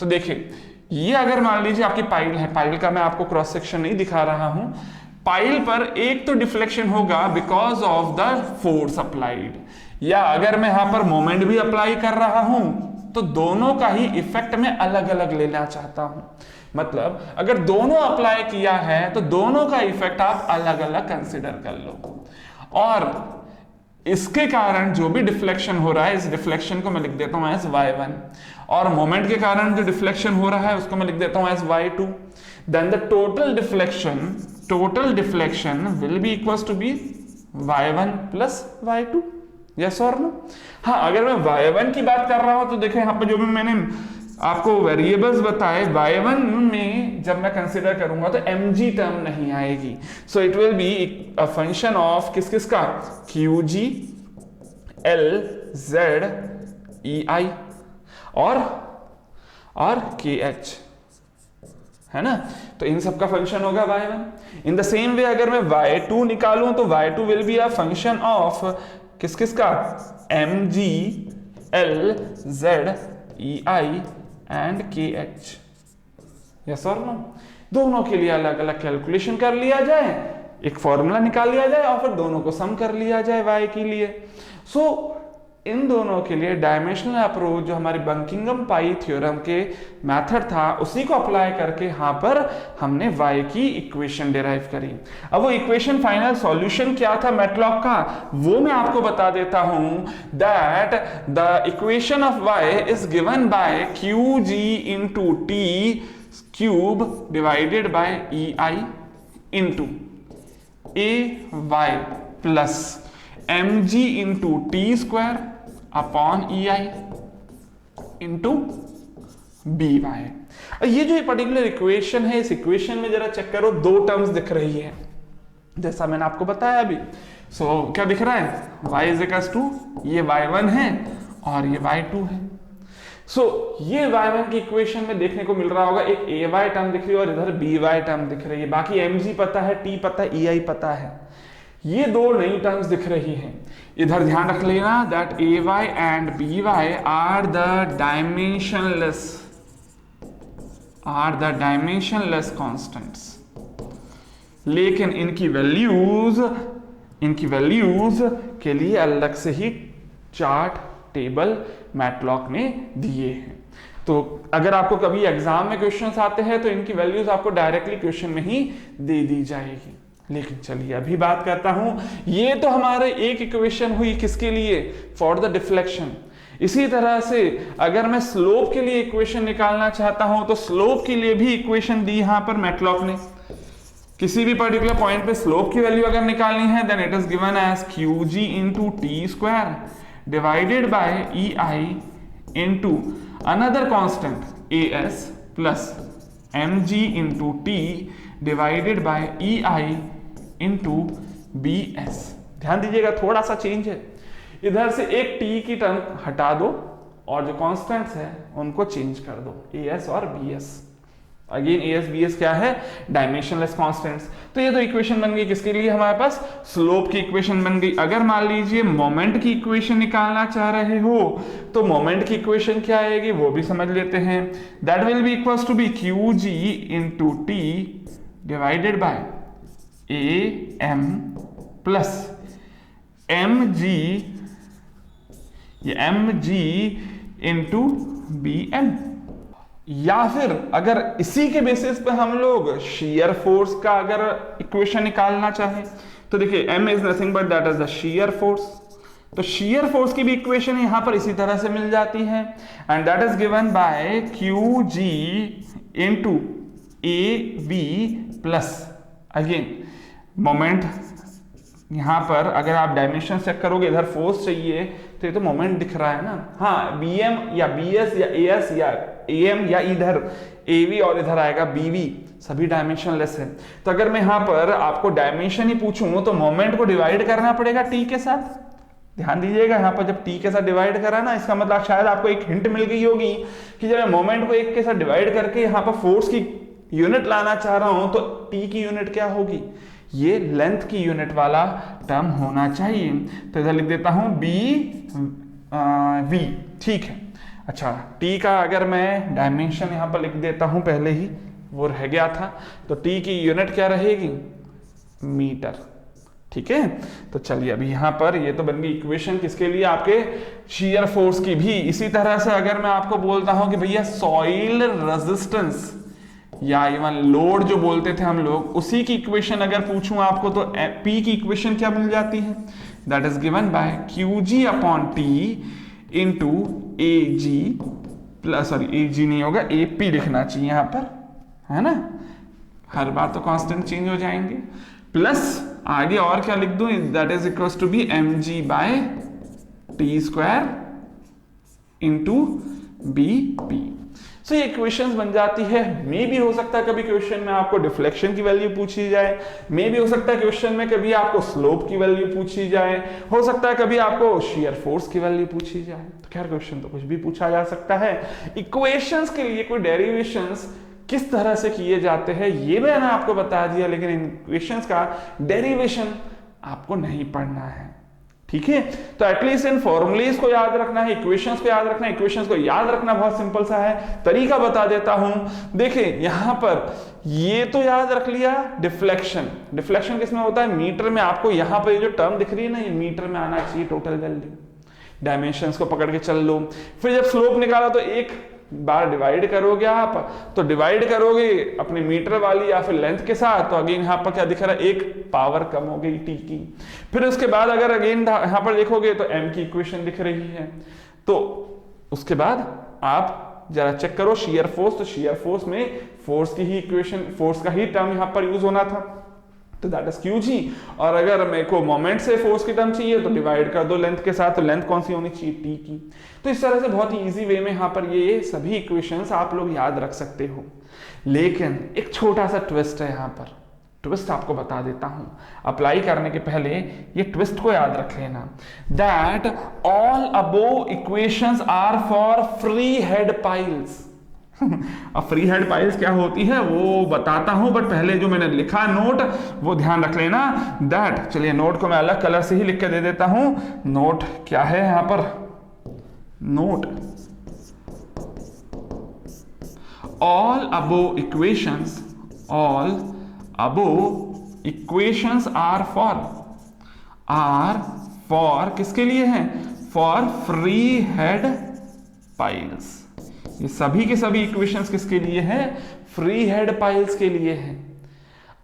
तो देखिए ये अगर मान लीजिए आपकी पाइल है, पाइल का मैं आपको क्रॉस सेक्शन नहीं दिखा रहा हूं, पाइल पर एक तो डिफ्लेक्शन होगा because of the force applied, या अगर मैं यहां पर मोमेंट भी अप्लाई कर रहा हूं तो दोनों का ही इफेक्ट मैं अलग अलग लेना चाहता हूं। मतलब अगर दोनों अप्लाई किया है तो दोनों का इफेक्ट आप अलग अलग कंसिडर कर लो, और इसके कारण जो भी डिफ्लेक्शन हो रहा है इस डिफ्लेक्शन को मैं लिख देता हूं एज y1, और मोमेंट के कारण जो डिफ्लेक्शन हो रहा है उसको मैं लिख देता हूं as y2। Then the total deflection will be equals to be y1 plus y2, yes or no। हाँ, अगर मैं y1 की बात कर रहा हूं तो देखिए यहाँ पे जो भी मैंने आपको वेरिएबल्स बताए, y1 में जब मैं कंसिडर करूंगा तो mg टर्म नहीं आएगी, so it will be a function of किस किस का, qg l z ei और kh, है ना। तो इन सब का फंक्शन होगा y1। In the same way अगर मैं y2 निकालूं तो y2 will be a function of किस किस का, mg l z ei and kh, yes और नो। दोनों के लिए अलग अलग कैलकुलेशन कर लिया जाए, एक फॉर्मूला निकाल लिया जाए और फिर दोनों को सम कर लिया जाए y के लिए। सो इन दोनों के लिए डायमेंशनल अप्रोच जो हमारी बंकिंगम पाई थ्योरम के मेथड था उसी को अप्लाई करके यहाँ पर हमने y की इक्वेशन डिराइव करी। अब वो इक्वेशन फाइनल सॉल्यूशन क्या था मैटलॉक का वो मैं आपको बता देता हूं, that the equation of y is given by qg into T cube divided by ei into ay plus mg into T square upon ei into B y. ये जो पर्टिकुलर इक्वेशन है, इस इक्वेशन में जरा चेक करो, दो terms दिख रही है जैसा मैंने आपको बताया अभी। क्या दिख रहा है, y इज इक्वल्स टू, ये y1 है और ये y2 है। ये y1 की इक्वेशन में देखने को मिल रहा होगा, एक ay टर्म दिख रही है और इधर by टर्म दिख रही है, बाकी mg पता है, t पता है, ei पता है, ये दो नई टर्म्स दिख रही हैं। इधर ध्यान रख लेना that ay and by are the dimensionless constants, लेकिन इनकी वैल्यूज इनकी वैल्यूज के लिए अलग से ही चार्ट टेबल मैटलॉक ने दिए हैं। तो अगर आपको कभी एग्जाम में क्वेश्चंस आते हैं तो इनकी वैल्यूज आपको डायरेक्टली क्वेश्चन में ही दे दी जाएगी। लेकिन चलिए अभी बात करता हूं, ये तो हमारे एक इक्वेशन हुई किसके लिए, फॉर द डिफ्लेक्शन। इसी तरह से अगर मैं स्लोप के लिए इक्वेशन निकालना चाहता हूं तो स्लोप के लिए भी इक्वेशन दी यहां पर मैटलॉक ने। किसी भी पर्टिकुलर पॉइंट पे स्लोप की वैल्यू अगर निकालनी है then it is given as QG into T square divided by EI into another constant AS plus mg into T divided by EI into BS। ध्यान दीजिएगा थोड़ा सा चेंज है, इधर से एक t की टर्म हटा दो और जो कॉन्स्टेंट्स है उनको चेंज कर दो, AS और BS। अगेन AS BS क्या है, डायमेंशनलेस कांस्टेंट्स। तो ये तो इक्वेशन बन गई किसके लिए, हमारे पास स्लोप की इक्वेशन बन गई। अगर मान लीजिए मोमेंट की इक्वेशन निकालना चाह रहे हो तो मोमेंट की इक्वेशन क्या आएगी वो भी समझ लेते हैं। That will be equals to be QG into T divided by AM plus mg into BM। या फिर अगर इसी के बेसिस पे हम लोग shear फोर्स का अगर इक्वेशन निकालना चाहें तो देखिए m is nothing but that is the shear force. तो shear फोर्स की भी इक्वेशन यहां पर इसी तरह से मिल जाती है and that is given by QG into AB plus again moment. यहां पर अगर आप डायमेंशन चेक करोगे इधर फोर्स चाहिए तो ये तो मोमेंट दिख रहा है ना, हाँ BM या BS या AS या AM या इधर AV और इधर आएगा BV, सभी डायमेंशनलेस है। तो अगर मैं यहां पर आपको डायमेंशन ही पूछूं तो मोमेंट को डिवाइड करना पड़ेगा t के साथ। ध्यान दीजिएगा यहां पर जब t के साथ डिवाइड करा ना, इसका मतलब शायद आपको एक हिंट मिल गई होगी कि जब मैं मोमेंट को एक के साथ डिवाइड करके यहाँ पर फोर्स की यूनिट लाना चाह रहा हूं तो t की यूनिट क्या होगी, ये लेंथ की यूनिट वाला टर्म होना चाहिए। तो इधर लिख देता हूं v, ठीक है। अच्छा t का अगर मैं डायमेंशन यहां पर लिख देता हूं, पहले ही वो रह गया था, तो t की यूनिट क्या रहेगी, मीटर, ठीक है। तो चलिए अभी यहां पर ये तो बन गई इक्वेशन किसके लिए, आपके shear फोर्स की भी। इसी तरह से अगर मैं आपको बोलता हूं कि भैया सॉइल रेजिस्टेंस या इवन लोड जो बोलते थे हम लोग, उसी की इक्वेशन अगर पूछूं आपको तो P की इक्वेशन क्या मिल जाती है, that is given by QG upon T into AG plus, sorry AG नहीं होगा AP लिखना चाहिए यहां पर, है ना, हर बार तो कांस्टेंट चेंज हो जाएंगे, प्लस आगे और क्या लिख दूं, that is equals to be mg by T square into BP। So ये इक्वेशंस बन जाती है। मे भी हो सकता है कभी क्वेश्चन में आपको डिफ्लेक्शन की वैल्यू पूछी जाए, मे भी हो सकता है क्वेश्चन में कभी आपको स्लोप की वैल्यू पूछी जाए, हो सकता है कभी आपको shear फोर्स की वैल्यू पूछी जाए। तो खैर क्वेश्चन तो कुछ भी पूछा जा सकता है। इक्वेशंस के लिए कोई डेरिवेशंस किस तरह से किए जाते हैं ये मैंने आपको बता दिया, लेकिन इन इक्वेशंस का डेरिवेशन आपको नहीं पढ़ना है, ठीक है। तो एटलीस्ट इन फॉर्मूलेस को याद रखना है, इक्वेशंस को याद रखना है। इक्वेशंस को याद रखना बहुत सिंपल सा है, तरीका बता देता हूं। देखिए यहां पर ये तो याद रख लिया, डिफ्लेक्शन, डिफ्लेक्शन किसमें होता है, मीटर में। आपको यहां पर ये जो टर्म दिख रही है ना, ये मीटर में आना चाहिए टोटल वैल्यू। डायमेंशंस को पकड़ के चल लो। फिर जब स्लोप निकाला तो एक बार डिवाइड करोगे आप, तो डिवाइड करोगे अपने मीटर वाली या फिर लेंथ के साथ, तो अगेन यहाँ पर क्या दिख रहा है, एक पावर कम हो गई टी की। फिर उसके बाद अगर अगेन यहाँ पर देखोगे तो m की इक्वेशन दिख रही है। तो उसके बाद आप जरा चेक करो shear फोर्स, तो shear फोर्स में फोर्स की ही इक्वेशन, फोर्स का ही टर्म यहाँ पर यूज होना था, तो दैट इज QG। और अगर मेरे को मोमेंट से फोर्स की टर्म चाहिए तो डिवाइड कर दो लेंथ के साथ, तो लेंथ कौन सी होनी चाहिए, t की। तो इस तरह से बहुत ही इजी वे में यहाँ पर ये सभी इक्वेशंस आप लोग याद रख सकते हो। लेकिन एक छोटा सा ट्विस्ट है यहाँ पर, ट्विस्ट आपको बता देता हूं। अप्लाई करने के पहले ये ट्विस्ट को याद रख लेना, that all above equations are for free head piles. अब फ्री हेड पाइल्स क्या होती है वो बताता हूं, बट पहले जो मैंने लिखा नोट वो ध्यान रख लेना, दैट, चलिए नोट को मैं अलग कलर से ही लिख के दे देता हूं। नोट क्या है यहां पर, note all above equations, all above equations are for are for किसके लिए है? For free head piles. ये सभी के सभी इक्वेशंस किसके लिए है? फ्री हेड पाइल्स के लिए है।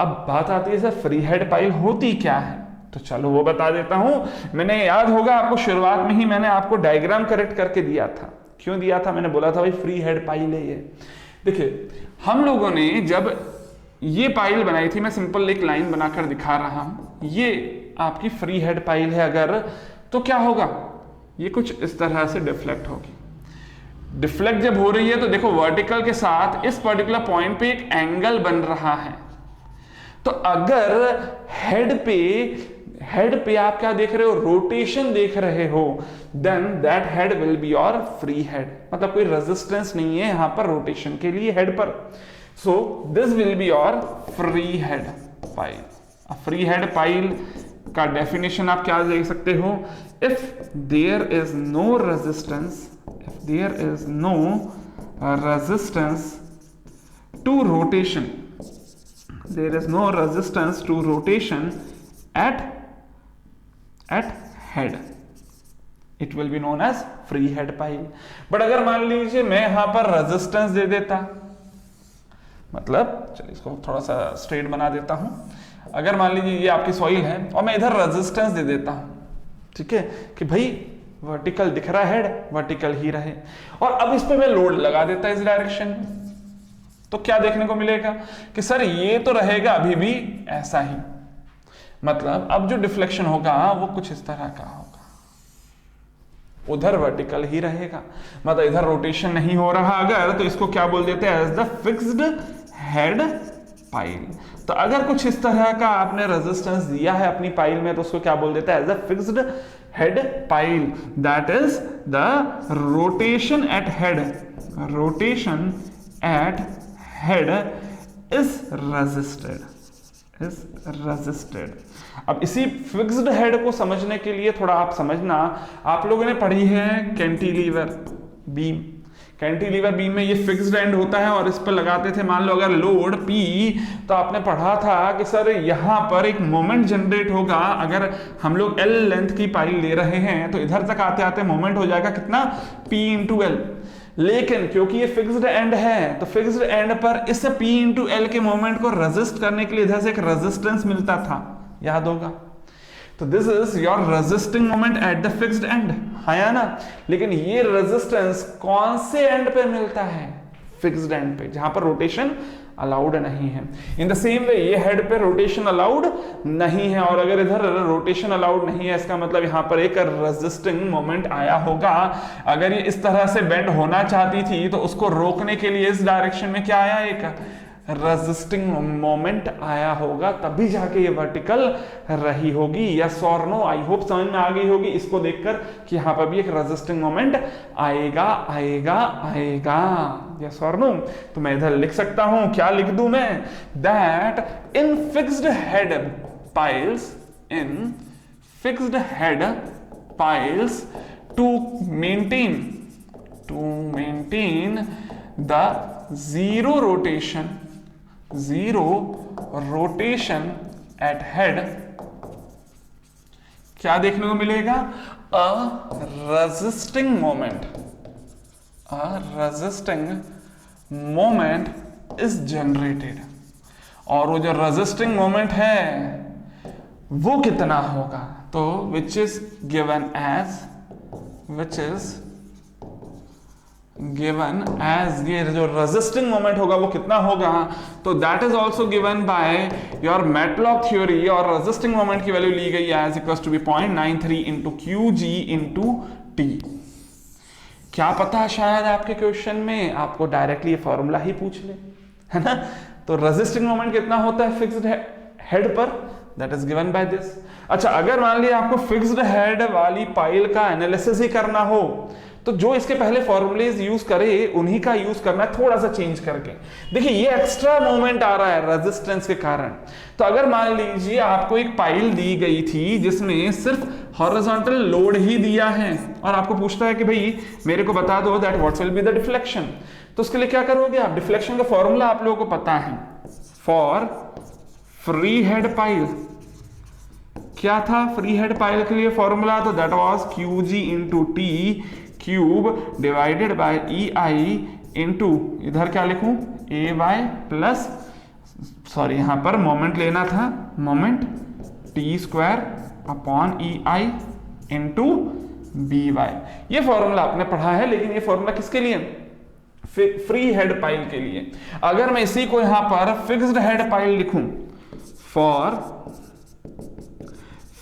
अब बात आती है सर फ्री हेड पाइल होती क्या है, तो चलो वो बता देता हूं। मैंने याद होगा आपको शुरुआत में ही मैंने आपको डायग्राम करेक्ट करके दिया था। क्यों दिया था? मैंने बोला था भाई फ्री हेड पाइल है ये। देखिए हम लोगों ने जब ये पाइल बनाई थी, मैं सिंपल एक लाइन बनाकर दिखा रहा हूं, ये आपकी फ्री हेड पाइल है अगर, तो क्या होगा? ये कुछ इस तरह से डिफ्लेक्ट होगी। डिफ्लेक्ट जब हो रही है तो देखो वर्टिकल के साथ इस पर्टिकुलर पॉइंट पे एक एंगल बन रहा है। तो अगर हेड पे आप क्या देख रहे हो? रोटेशन देख रहे हो, then that head will be your free head. मतलब कोई रेजिस्टेंस नहीं है यहां पर रोटेशन के लिए हेड पर। So this will be your free head pile. Free head pile का डेफिनेशन आप क्या देख सकते हो? If there is no resistance, if there is no resistance to rotation, there is no resistance to rotation at head, it will be known as free head pile. But अगर मान लीजिए मैं यहां पर रेजिस्टेंस दे देता, मतलब चलिए इसको थोड़ा सा स्ट्रेट बना देता हूं। अगर मान लीजिए ये आपकी सॉइल है और मैं इधर रेजिस्टेंस दे देता हूं, ठीक है, कि भाई वर्टिकल दिख रहा है, हेड वर्टिकल ही रहे, और अब इस पे मैं लोड लगा देता इस डायरेक्शन में, तो क्या देखने को मिलेगा कि सर ये तो रहेगा अभी भी ऐसा ही। मतलब अब जो डिफ्लेक्शन होगा वो कुछ इस तरह का होगा, उधर वर्टिकल ही रहेगा, मतलब इधर रोटेशन नहीं हो रहा अगर, तो इसको क्या बोल देते हैं? As the fixed head pile. तो अगर कुछ इस तरह का आपने रेजिस्टेंस दिया है अपनी पाइल में, तो उसको क्या बोल देता है? As the fixed head pile, that is the rotation at head is resisted। अब इसी फिक्स्ड हेड को समझने के लिए थोड़ा आप समझना, आप लोगों ने पढ़ी है कैंटिलीवर बीम। कैंटिलीवर बीम में ये फिक्स्ड एंड होता है और इस पर लगाते थे मान लो अगर लोड P, तो आपने पढ़ा था कि सर यहां पर एक मोमेंट जनरेट होगा। अगर हम लोग L लेंथ की पाइल ले रहे हैं तो इधर तक आते आते मोमेंट हो जाएगा कितना? P into L। लेकिन क्योंकि ये फिक्स्ड एंड है, तो फिक्स्ड एंड पर इस P इंटू L के मोमेंट को रेजिस्ट करने के लिए इधर से एक रेजिस्टेंस मिलता था, याद होगा। तो this is your resisting moment at the fixed and, है ना। लेकिन ये रेजिस्टेंस कौन से एंड पे मिलता है? फिक्स्ड एंड पे, जहां पर रोटेशन अलाउड नहीं है। इन द सेम वे ये हेड पे रोटेशन अलाउड नहीं है, और अगर इधर रोटेशन अलाउड नहीं है, इसका मतलब यहां पर एक रेजिस्टिंग मोमेंट आया होगा। अगर ये इस तरह से बेंड होना चाहती थी तो उसको रोकने के लिए इस डायरेक्शन में क्या आया? एक रेजिस्टिंग मोमेंट आया होगा, तभी जाके ये वर्टिकल रही होगी। यस और नो? आई होप समझ में आ गई होगी इसको देखकर कि यहां पर भी एक रेजिस्टिंग मोमेंट आएगा आएगा आएगा। यस और नो? तो मैं इधर लिख सकता हूं, क्या लिख दूं मैं? That in fixed head piles to maintain the zero rotation at head, क्या देखने को मिलेगा? resisting moment is generated। और वो जो resisting moment है वो कितना होगा? तो which is given ये जो रेजिस्टिंग मोमेंट होगा वो कितना होगा? तो that is also given by your Matlock theory, और रेजिस्टिंग मोमेंट की वैल्यू ली गई as equals to be 0.93 into QG into T। क्या पता शायद आपके क्वेश्चन में आपको डायरेक्टली ये फॉर्मूला ही पूछ ले, है ना। तो रेजिस्टिंग मोमेंट कितना होता है फिक्स्ड हेड पर? That is given by this. अच्छा, अगर मान लिया आपको फिक्स्ड हेड वाली पाइल का एनालिसिस ही करना हो, तो जो इसके पहले फॉर्मूलेज यूज करे उन्हीं का यूज करना है, थोड़ा सा चेंज करके। देखिए ये एक्स्ट्रा मोमेंट आ रहा है रेजिस्टेंस के कारण। तो अगर मान लीजिए आपको एक पाइल दी गई थी जिसमें सिर्फ हॉरिजॉन्टल लोड ही दिया है, और आपको पूछता है कि भाई मेरे को बता दो that what will be the deflection, तो उसके लिए क्या करोगे आप? डिफ्लेक्शन का फॉर्मूला आप लोगों को पता है। फॉर फ्री हेड पाइल क्या था फ्री हेड पाइल के लिए फॉर्मूला? तो that was QG into T cube divided by EI into, इधर क्या लिखूं, AY प्लस, सॉरी यहां पर मोमेंट लेना था, moment T square upon EI into BY। ये फॉर्मूला आपने पढ़ा है, लेकिन ये फॉर्मूला किसके लिए? फ्री हेड पाइल के लिए। अगर मैं इसी को यहां पर फिक्स्ड हेड पाइल लिखूं, फॉर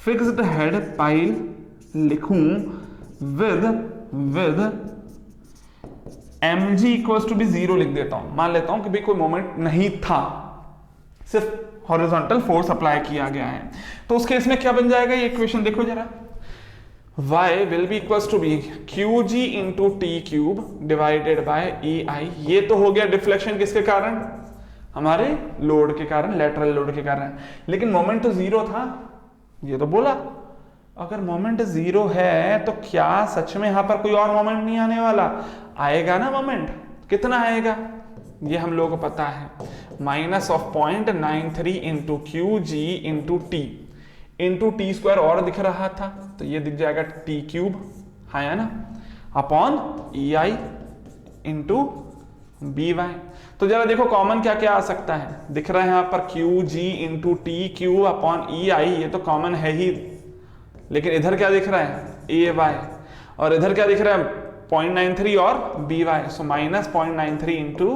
फिक्स्ड हेड पाइल लिखूं with mg equals to be 0 लिख देता हूं। मान लेता हूं कि भाई कोई मोमेंट नहीं था, सिर्फ हॉरिजॉन्टल फोर्स अप्लाई किया गया है, तो उस केस में क्या बन जाएगा ये इक्वेशन देखो जरा, y will be equals to be QG into T cube divided by EI। ये तो हो गया डिफ्लेक्शन किसके कारण? हमारे लोड के कारण, लेटरल लोड के कारण। लेकिन मोमेंट तो जीरो था, ये तो बोला। अगर मोमेंट जीरो है तो क्या सच में यहां पर कोई और मोमेंट नहीं आने वाला? आएगा ना मोमेंट। कितना आएगा ये हम लोगों को पता है, minus of 0.93 into QG into T into T square और दिख रहा था, तो ये दिख जाएगा टी क्यूब, है ना, अपॉन EI इंटू BY। तो जरा देखो कॉमन क्या क्या आ सकता है, दिख रहा है यहाँ पर QG into T cube upon EI, ये तो कॉमन है ही। लेकिन इधर क्या दिख रहा है? AY, और इधर क्या दिख रहा है? 0.93 और BY, so minus 0.93 into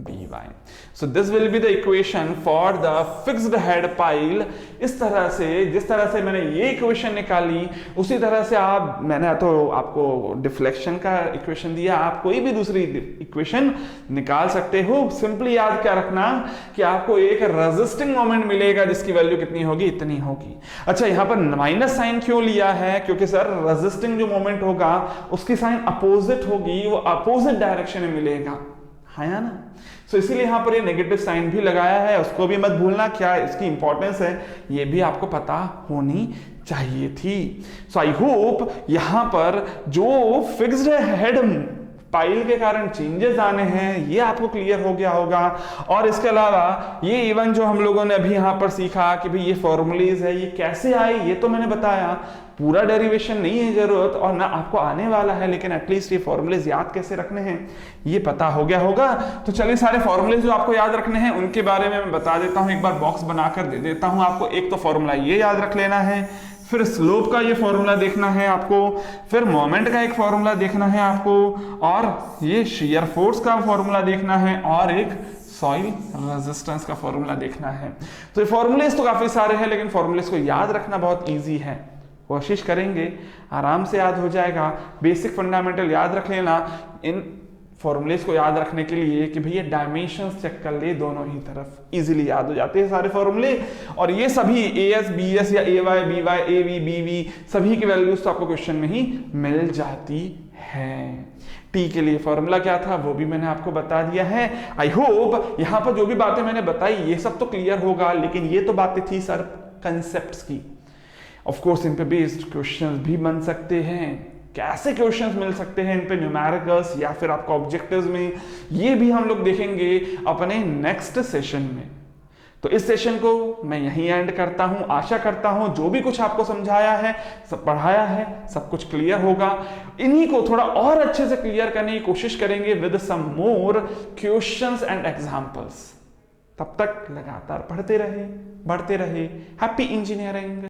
BY। So this will be the equation for the fixed head pile। इस तरह से, जिस तरह से मैंने ये इक्वेशन निकाली, उसी तरह से मैंने तो आपको डिफ्लेक्शन का इक्वेशन दिया, आप कोई भी दूसरी इक्वेशन निकाल सकते हो। सिंपली याद क्या रखना कि आपको एक रेजिस्टिंग मोमेंट मिलेगा जिसकी वैल्यू कितनी होगी? इतनी होगी। अच्छा, यहाँ पर माइनस साइन क्यों लिया है? क्योंकि सर रेजिस्टिंग जो मोमेंट होगा उसकी साइन अपोजिट होगी, वो अपोजिट डायरेक्शन में मिलेगा, है ना। सो इसीलिए यहां पर ये नेगेटिव साइन भी लगाया है, उसको भी मत भूलना, क्या इसकी इंपॉर्टेंस है ये भी आपको पता होनी चाहिए थी। सो आई होप यहां पर जो फिक्स्ड हेड पाइल के कारण चेंजेस आने हैं ये आपको क्लियर हो गया होगा। और इसके अलावा ये इवन जो हम लोगों ने अभी यहाँ पर सीखा कि भाई ये फॉर्मूलेज है, ये कैसे आए ये तो मैंने बताया, पूरा डेरिवेशन नहीं है जरूरत और ना आपको आने वाला है, लेकिन एटलीस्ट ये फॉर्मूलेज याद कैसे रखने हैं ये पता हो गया होगा। तो चलिए सारे फॉर्मूलेज जो आपको याद रखने हैं उनके बारे में मैं बता देता हूँ, एक बार बॉक्स बनाकर दे देता हूँ आपको। एक तो फॉर्मूला ये याद रख लेना है, फिर स्लोप का ये फॉर्मूला देखना है आपको, फिर मोमेंट का एक फॉर्मूला देखना है आपको, और ये शियर फोर्स का फॉर्मूला देखना है, और एक सॉइल रेजिस्टेंस का फॉर्मूला देखना है। तो ये फॉर्मूलेज तो काफी सारे हैं, लेकिन फॉर्मूलेज को याद रखना बहुत इजी है, कोशिश करेंगे आराम से याद हो जाएगा। बेसिक फंडामेंटल याद रख लेना इन फॉर्मूलेज को याद रखने के लिए कि भैया डायमेंशंस चेक कर ले, दोनों ही तरफ इजीली याद हो जाते हैं सारे फॉर्मूले। और ये सभी AS BS या AY BY AV BV सभी की वैल्यूज तो आपको क्वेश्चन में ही मिल जाती है। टी के लिए फॉर्मूला क्या था वो भी मैंने आपको बता दिया है। आई होप यहाँ पर जो भी बातें मैंने बताई ये सब तो क्लियर होगा, लेकिन ये तो बातें थी सर कंसेप्ट्स की। ऑफ कोर्स इन पे बेस्ड क्वेश्चंस भी बन सकते हैं, कैसे क्वेश्चंस मिल सकते हैं इन पे न्यूमेरिकल्स या फिर आपको ऑब्जेक्टिव्स में, ये भी हम लोग देखेंगे अपने नेक्स्ट सेशन में। तो इस सेशन को मैं यहीं एंड करता हूं। आशा करता हूं जो भी कुछ आपको समझाया है, सब पढ़ाया है, सब कुछ क्लियर होगा। इन्हीं को थोड़ा और अच्छे से क्लियर करने की कोशिश करेंगे with some more questions and examples. तब तक लगातार पढ़ते रहे, बढ़ते रहे। Happy engineering.